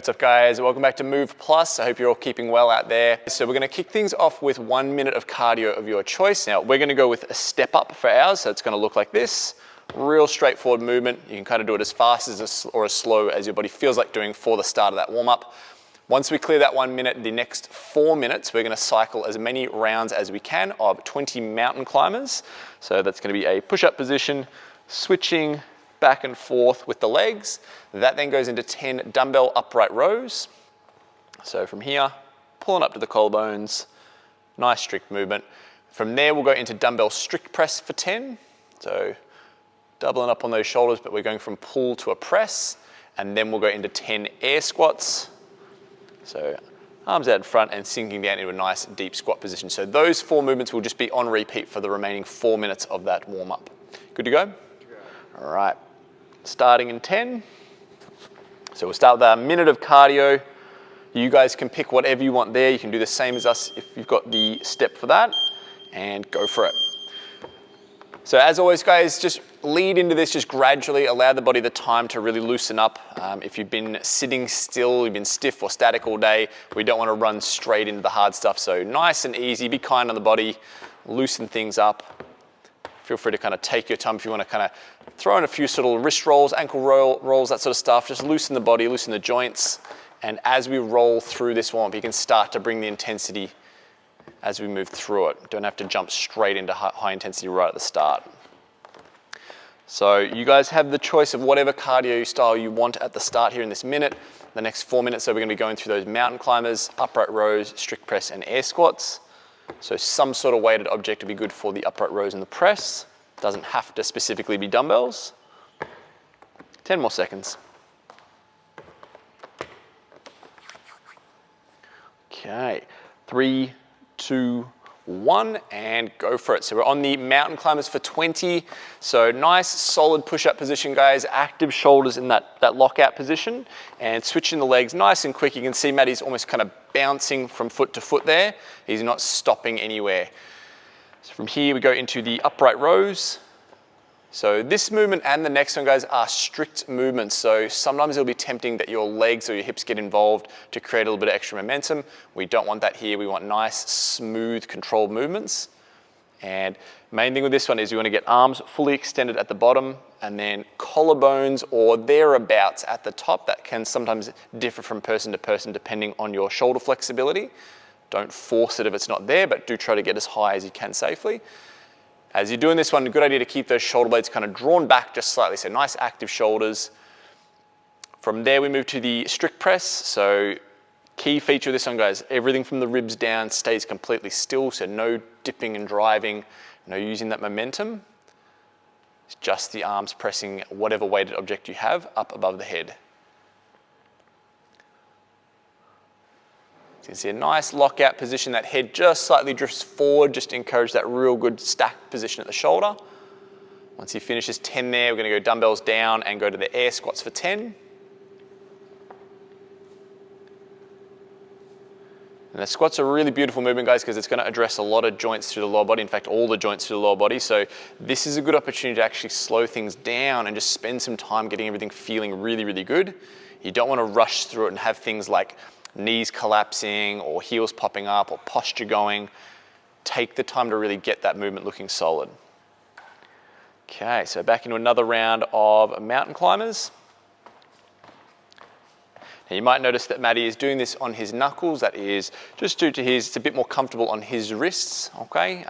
What's up guys, welcome back to Move Plus. I hope you're all keeping well out there. So we're gonna kick things off with 1 minute of cardio of your choice. Now we're gonna go with a step up for ours, so it's gonna look like this. Real straightforward movement. You can kind of do it as fast as or as slow as your body feels like doing for the start of that warm up. Once we clear that 1 minute, the next 4 minutes, we're gonna cycle as many rounds as we can of 20 mountain climbers. So that's gonna be a push-up position, switching back and forth with the legs. That then goes into 10 dumbbell upright rows. So from here, pulling up to the collarbones, nice strict movement. From there, we'll go into dumbbell strict press for 10. So doubling up on those shoulders, but we're going from pull to a press. And then we'll go into 10 air squats. So arms out in front and sinking down into a nice deep squat position. So those 4 movements will just be on repeat for the remaining 4 minutes of that warm up. Good to go? All right, starting in 10. So we'll start with a minute of cardio. You guys can pick whatever you want there. You can do the same as us if you've got the step for that, and go for it. So as always guys, just lead into this, just gradually allow the body the time to really loosen up. If you've been sitting still, you've been stiff or static all day, we don't want to run straight into the hard stuff. So nice and easy, be kind on the body, loosen things up. Feel free to kind of take your time if you want to kind of throw in a few sort of wrist rolls, ankle rolls, that sort of stuff. Just loosen the body, loosen the joints. And as we roll through this warm-up, you can start to bring the intensity as we move through it. Don't have to jump straight into high intensity right at the start. So you guys have the choice of whatever cardio style you want at the start here in this minute. The next 4 minutes, so we're going to be going through those mountain climbers, upright rows, strict press, and air squats. So some sort of weighted object would be good for the upright rows and the press. Doesn't have to specifically be dumbbells. 10 more seconds. Okay, 3, 2, 1, and go for it. So we're on the mountain climbers for 20. So nice, solid push-up position, guys. Active shoulders in that lockout position, and switching the legs nice and quick. You can see Matty's almost kind of bouncing from foot to foot there. He's not stopping anywhere. So from here, we go into the upright rows. So this movement and the next one, guys, are strict movements. So sometimes it'll be tempting that your legs or your hips get involved to create a little bit of extra momentum. We don't want that here. We want nice, smooth, controlled movements. And main thing with this one is you want to get arms fully extended at the bottom and then collarbones or thereabouts at the top. That can sometimes differ from person to person depending on your shoulder flexibility. Don't force it if it's not there, but do try to get as high as you can safely. As you're doing this one, a good idea to keep those shoulder blades kind of drawn back just slightly, so nice active shoulders. From there, we move to the strict press. So key feature of this one, guys, everything from the ribs down stays completely still, so no dipping and driving, no using that momentum. It's just the arms pressing whatever weighted object you have up above the head. So you can see a nice lockout position. That head just slightly drifts forward, just to encourage that real good stacked position at the shoulder. Once he finishes 10 there, we're going to go dumbbells down and go to the air squats for 10. And the squats are a really beautiful movement, guys, because it's going to address a lot of joints through the lower body. In fact, all the joints through the lower body. So this is a good opportunity to actually slow things down and just spend some time getting everything feeling really, really good. You don't want to rush through it and have things like knees collapsing or heels popping up or posture going. Take the time to really get that movement looking solid. Okay, so back into another round of mountain climbers. Now you might notice that Matty is doing this on his knuckles. That is just due to it's a bit more comfortable on his wrists, okay?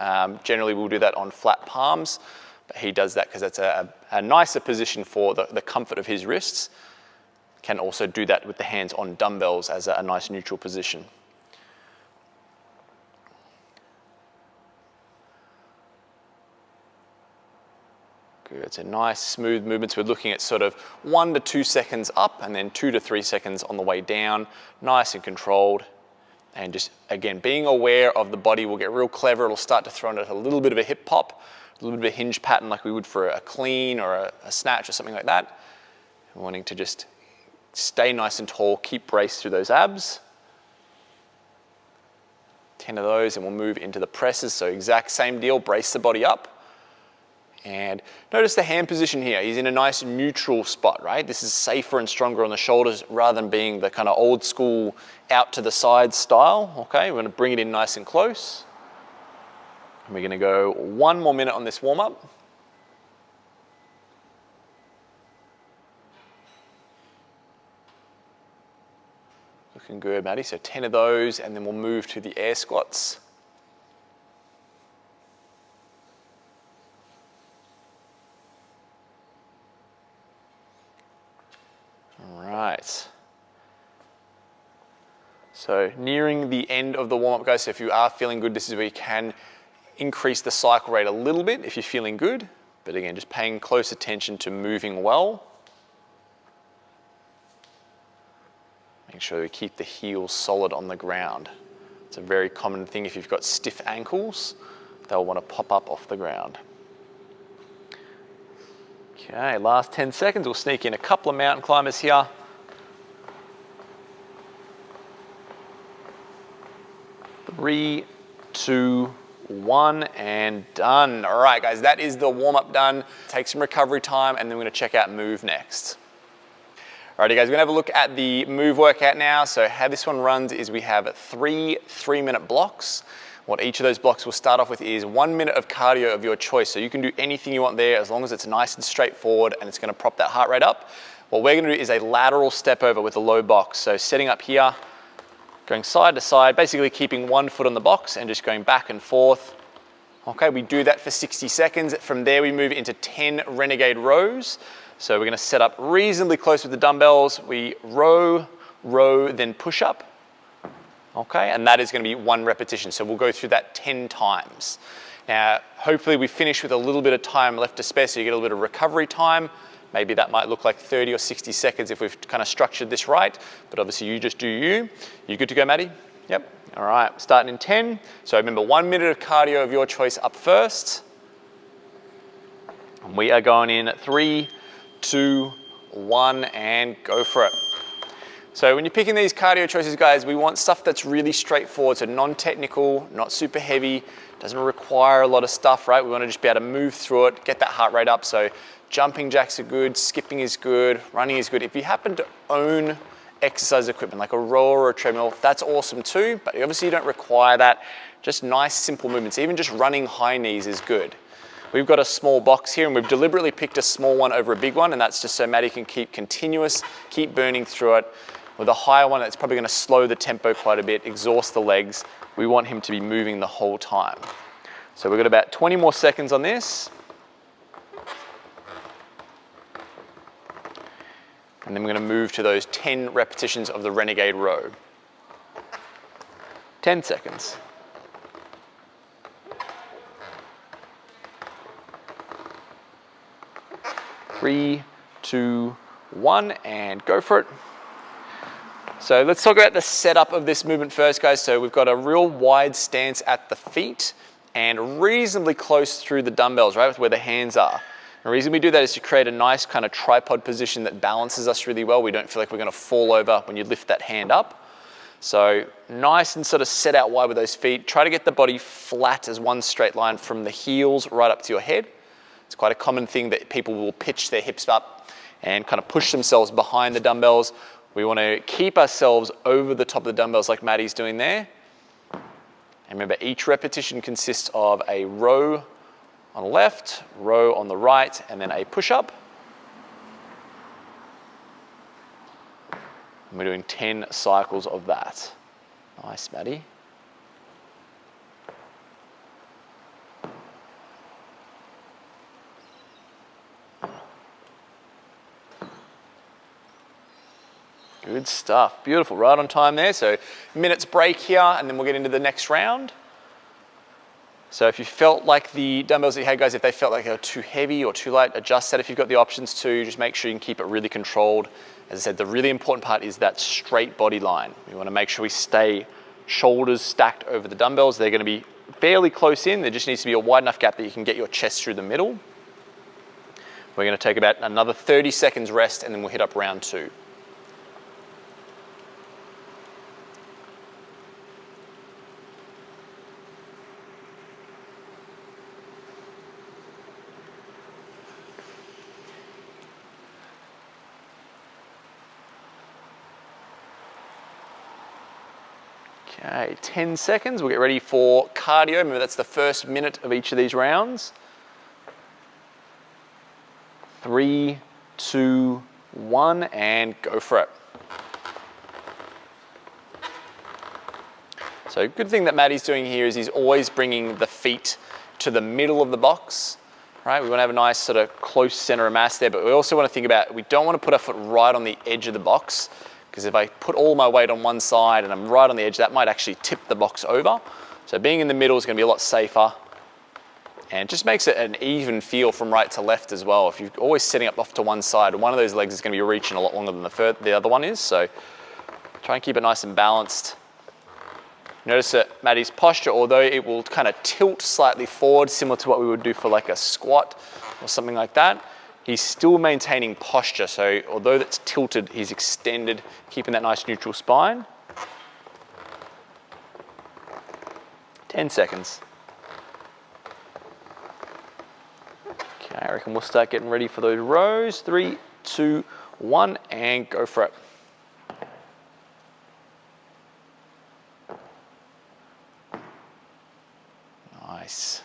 Generally we'll do that on flat palms, but he does that because that's a nicer position for the comfort of his wrists. Can also do that with the hands on dumbbells as a nice neutral position. Good, so nice smooth movements. We're looking at sort of 1 to 2 seconds up and then 2 to 3 seconds on the way down. Nice and controlled. And just, again, being aware of the body will get real clever. It'll start to throw in a little bit of a hip pop, a little bit of a hinge pattern like we would for a clean or a snatch or something like that. And wanting to just stay nice and tall, keep brace through those abs. 10 of those and we'll move into the presses. So exact same deal, brace the body up And notice the hand position here. He's in a nice neutral spot, right? This is safer and stronger on the shoulders rather than being the kind of old school out to the side style. Okay, we're gonna bring it in nice and close. And we're gonna go 1 more minute on this warm up. Looking good, Maddie. So 10 of those, and then we'll move to the air squats. All right. So nearing the end of the warm-up, guys. So if you are feeling good, this is where you can increase the cycle rate a little bit if you're feeling good. But again, just paying close attention to moving well. Make sure we keep the heels solid on the ground. It's a very common thing if you've got stiff ankles, they'll want to pop up off the ground. Okay, last 10 seconds, we'll sneak in a couple of mountain climbers here. Three, 2, 1, and done. All right, guys, that is the warm-up done. Take some recovery time, and then we're gonna check out MOV next. Alrighty guys, we're gonna have a look at the MOV workout now. So how this one runs is we have 3 3-minute blocks. What each of those blocks will start off with is 1 minute of cardio of your choice. So you can do anything you want there as long as it's nice and straightforward and it's gonna prop that heart rate up. What we're gonna do is a lateral step over with a low box. So setting up here, going side to side, basically keeping 1 foot on the box and just going back and forth. Okay, we do that for 60 seconds. From there we move into 10 renegade rows. So we're gonna set up reasonably close with the dumbbells. We row, row, then push up. Okay, and that is gonna be 1 repetition. So we'll go through that 10 times. Now, hopefully we finish with a little bit of time left to spare so you get a little bit of recovery time. Maybe that might look like 30 or 60 seconds if we've kind of structured this right, but obviously you just do you. You good to go, Maddie? Yep, all right, starting in 10. So remember 1 minute of cardio of your choice up first. And we are going in 3, 2, 1, and go for it. So when you're picking these cardio choices, guys, we want stuff that's really straightforward, so non-technical, not super heavy, doesn't require a lot of stuff, right? We want to just be able to move through it, get that heart rate up. So jumping jacks are good, skipping is good, running is good. If you happen to own exercise equipment like a rower or a treadmill, that's awesome too, but obviously you don't require that. Just nice, simple movements. Even just running high knees is good. We've got a small box here and we've deliberately picked a small one over a big one, and that's just so Maddie can keep continuous, keep burning through it. With a higher one, that's probably gonna slow the tempo quite a bit, exhaust the legs. We want him to be moving the whole time. So we've got about 20 more seconds on this. And then we're gonna move to those 10 repetitions of the renegade row. 10 seconds. 3, 2, 1, and go for it. So let's talk about the setup of this movement first, guys. So we've got a real wide stance at the feet and reasonably close through the dumbbells, right, with where the hands are. The reason we do that is to create a nice kind of tripod position that balances us really well. We don't feel like we're gonna fall over when you lift that hand up. So nice and sort of set out wide with those feet. Try to get the body flat as one straight line from the heels right up to your head. It's quite a common thing that people will pitch their hips up and kind of push themselves behind the dumbbells. We want to keep ourselves over the top of the dumbbells like Maddie's doing there. And remember, each repetition consists of a row on the left, row on the right, and then a push-up. And we're doing 10 cycles of that. Nice, Maddie. Good stuff, beautiful, right on time there. So minutes break here and then we'll get into the next round. So if you felt like the dumbbells that you had, guys, if they felt like they were too heavy or too light, adjust that if you've got the options to. Just make sure you can keep it really controlled. As I said, the really important part is that straight body line. We want to make sure we stay shoulders stacked over the dumbbells. They're going to be fairly close in. There just needs to be a wide enough gap that you can get your chest through the middle. We're going to take about another 30 seconds rest and then we'll hit up round 2. Okay, 10 seconds. We'll get ready for cardio. Remember, that's the first minute of each of these rounds. 3, 2, 1, and go for it. So good thing that Matty's doing here is he's always bringing the feet to the middle of the box, right? We want to have a nice sort of close center of mass there, but we also want to think about, we don't want to put our foot right on the edge of the box, because if I put all my weight on one side and I'm right on the edge, that might actually tip the box over. So being in the middle is going to be a lot safer, and it just makes it an even feel from right to left as well. If you're always setting up off to one side, one of those legs is going to be reaching a lot longer than the other one is, so try and keep it nice and balanced. Notice that Matty's posture, although it will kind of tilt slightly forward, similar to what we would do for like a squat or something like that, he's still maintaining posture. So although that's tilted, he's extended, keeping that nice neutral spine. 10 seconds. Okay, I reckon we'll start getting ready for those rows. 3, 2, 1, and go for it. Nice.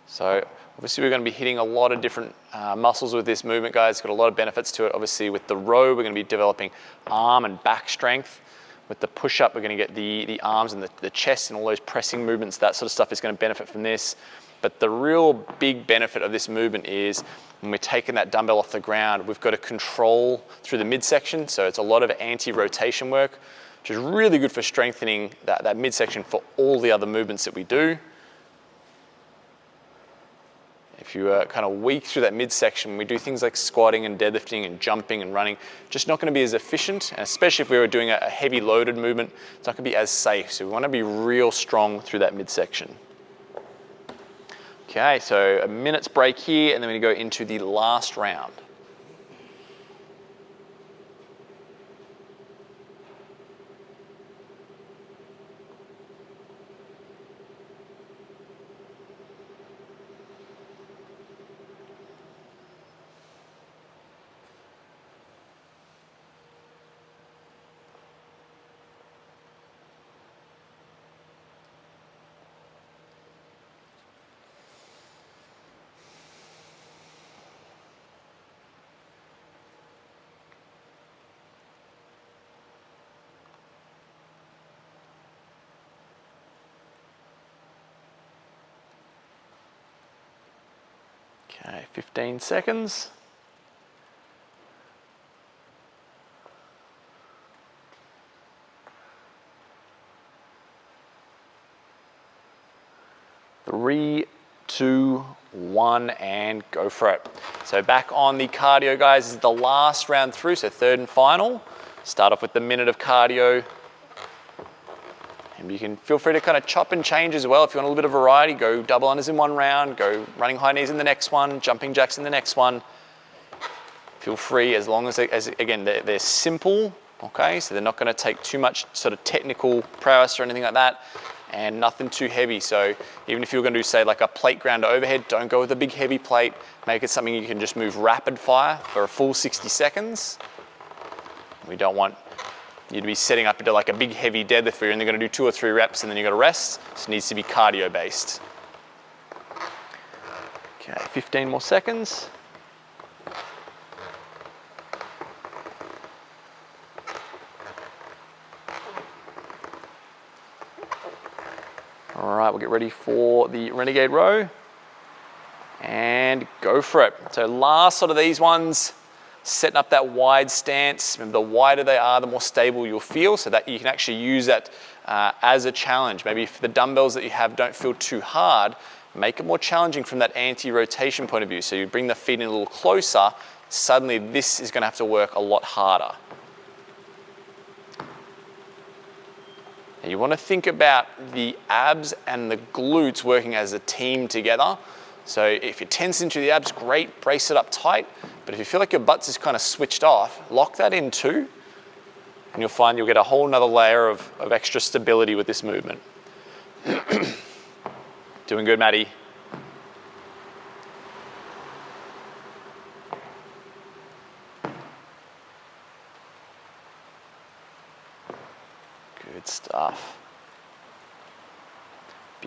So obviously we're going to be hitting a lot of different muscles with this movement, guys. It's got a lot of benefits to it. Obviously with the row, we're going to be developing arm and back strength. With the push-up, we're going to get the arms and the chest and all those pressing movements. That sort of stuff is going to benefit from this. But the real big benefit of this movement is when we're taking that dumbbell off the ground, we've got to control through the midsection. So it's a lot of anti-rotation work, which is really good for strengthening that midsection for all the other movements that we do. If you are kind of weak through that midsection, we do things like squatting and deadlifting and jumping and running, just not going to be as efficient, and especially if we were doing a heavy loaded movement, it's not going to be as safe. So we want to be real strong through that midsection. Okay, so a minute's break here, and then we go into the last round. Okay, 15 seconds. Three, 2, 1, and go for it. So back on the cardio, guys. This is the last round through, so third and final. Start off with the minute of cardio. And you can feel free to kind of chop and change as well. If you want a little bit of variety, go double unders in one round, go running high knees in the next one, jumping jacks in the next one. Feel free, as long as again, they're simple, okay? So they're not gonna take too much sort of technical prowess or anything like that, and nothing too heavy. So even if you're gonna do, say, like a plate grounder overhead, don't go with a big heavy plate. Make it something you can just move rapid fire for a full 60 seconds. We don't want you to be setting up into like a big heavy deadlift where you're only going to do 2 or 3 reps and then you're going to rest. So it needs to be cardio based. Okay, 15 more seconds. All right, we'll get ready for the Renegade row and go for it. So last sort of these ones, setting up that wide stance. Remember, the wider they are, the more stable you'll feel, so that you can actually use that as a challenge. Maybe if the dumbbells that you have don't feel too hard, make it more challenging from that anti-rotation point of view. So you bring the feet in a little closer, suddenly this is going to have to work a lot harder. And you want to think about the abs and the glutes working as a team together. So if you're tense into the abs, great, brace it up tight. But if you feel like your butt's is kind of switched off, lock that in too. And you'll find you'll get a whole nother layer of extra stability with this movement. Doing good, Matty.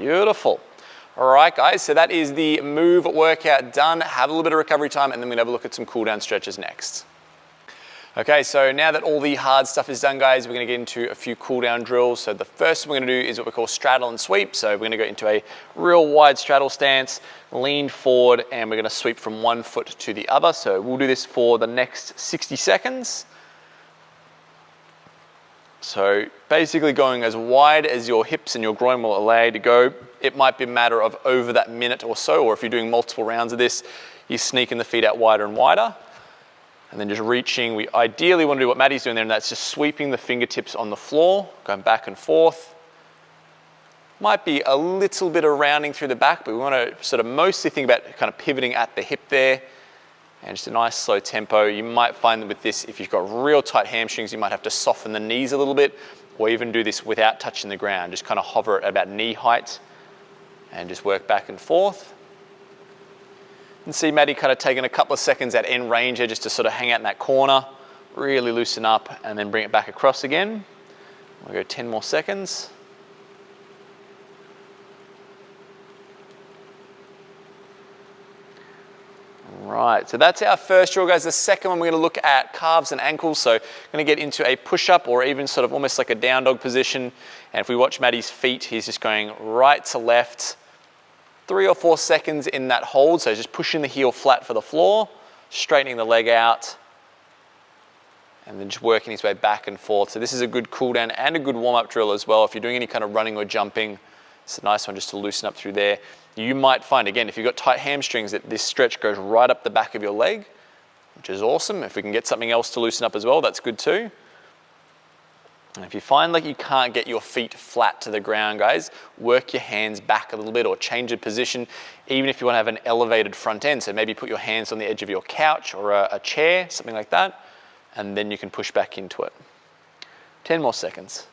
Beautiful. All right, guys, so that is the move workout done. Have a little bit of recovery time, and then we're gonna have a look at some cool down stretches next. Okay, so now that all the hard stuff is done, guys, we're gonna get into a few cool down drills. So the first one we're gonna do is what we call straddle and sweep. So we're gonna go into a real wide straddle stance, lean forward, and we're gonna sweep from one foot to the other. So we'll do this for the next 60 seconds. So basically going as wide as your hips and your groin will allow you to go. It might be a matter of over that minute or so, or if you're doing multiple rounds of this, you're sneaking the feet out wider and wider. And then just reaching, we ideally want to do what Maddie's doing there, and that's just sweeping the fingertips on the floor, going back and forth. Might be a little bit of rounding through the back, but we want to sort of mostly think about kind of pivoting at the hip there, and just a nice slow tempo. You might find that with this, if you've got real tight hamstrings, you might have to soften the knees a little bit, or even do this without touching the ground. Just kind of hover at about knee height, and just work back and forth. And see Maddie kind of taking a couple of seconds at end range here just to sort of hang out in that corner, really loosen up, and then bring it back across again. We'll go 10 more seconds. Right, so that's our first drill, guys. The second one, we're gonna look at calves and ankles. So gonna get into a push-up or even sort of almost like a down dog position. And if we watch Maddie's feet, he's just going right to left, 3 or 4 seconds in that hold. So just pushing the heel flat for the floor, straightening the leg out, and then just working his way back and forth. So this is a good cool down and a good warm-up drill as well. If you're doing any kind of running or jumping, it's a nice one just to loosen up through there. You might find, again, if you've got tight hamstrings, that this stretch goes right up the back of your leg, which is awesome. If we can get something else to loosen up as well, that's good too. And if you find like you can't get your feet flat to the ground, guys, work your hands back a little bit or change the position, even if you want to have an elevated front end. So maybe put your hands on the edge of your couch or a chair, something like that, and then you can push back into it. 10 more seconds.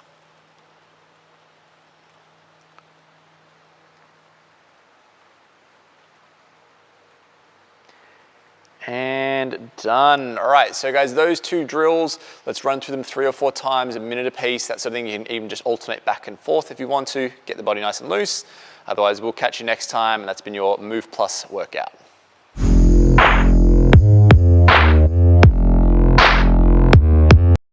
And done. All right, so guys, those 2 drills, let's run through them 3 or 4 times, a minute a piece, that sort of thing. You can even just alternate back and forth if you want to, get the body nice and loose. Otherwise, we'll catch you next time, and that's been your Move Plus workout.